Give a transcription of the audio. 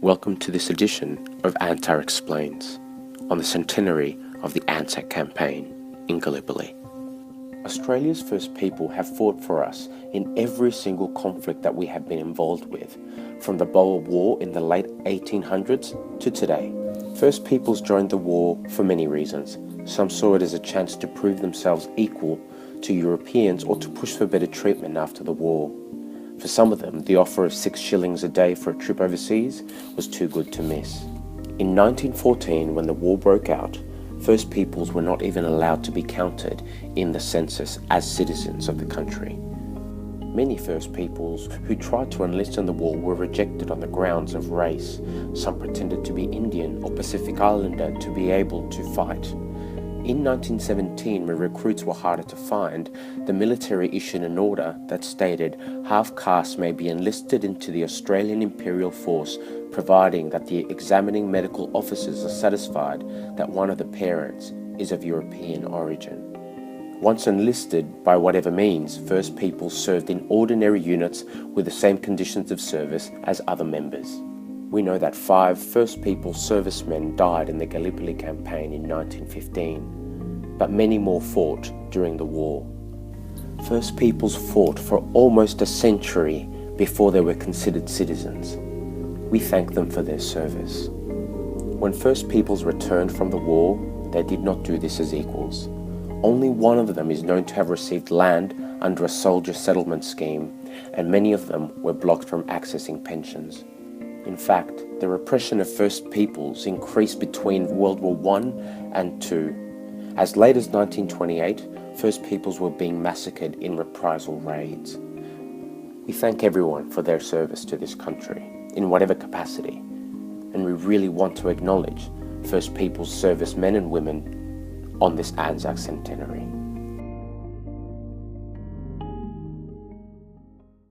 Welcome to this edition of ANTaR Explains, on the centenary of the ANZAC campaign in Gallipoli. Australia's first people have fought for us in every single conflict that we have been involved with, from the Boer War in the late 1800s to today. First Peoples joined the war for many reasons. Some saw it as a chance to prove themselves equal to Europeans or to push for better treatment after the war. For some of them, the offer of 6 shillings a day for a trip overseas was too good to miss. In 1914, when the war broke out, First Peoples were not even allowed to be counted in the census as citizens of the country. Many First Peoples who tried to enlist in the war were rejected on the grounds of race. Some pretended to be Indian or Pacific Islander to be able to fight. In 1917, when recruits were harder to find, the military issued an order that stated half-castes may be enlisted into the Australian Imperial Force, providing that the examining medical officers are satisfied that one of the parents is of European origin. Once enlisted, by whatever means, First Peoples served in ordinary units with the same conditions of service as other members. We know that 5 First Peoples servicemen died in the Gallipoli campaign in 1915, but many more fought during the war. First Peoples fought for almost a century before they were considered citizens. We thank them for their service. When First Peoples returned from the war, they did not do this as equals. Only one of them is known to have received land under a soldier settlement scheme, and many of them were blocked from accessing pensions. In fact, the repression of First Peoples increased between World War I and II. As late as 1928, First Peoples were being massacred in reprisal raids. We thank everyone for their service to this country, in whatever capacity, and we really want to acknowledge First Peoples servicemen and women on this ANZAC centenary.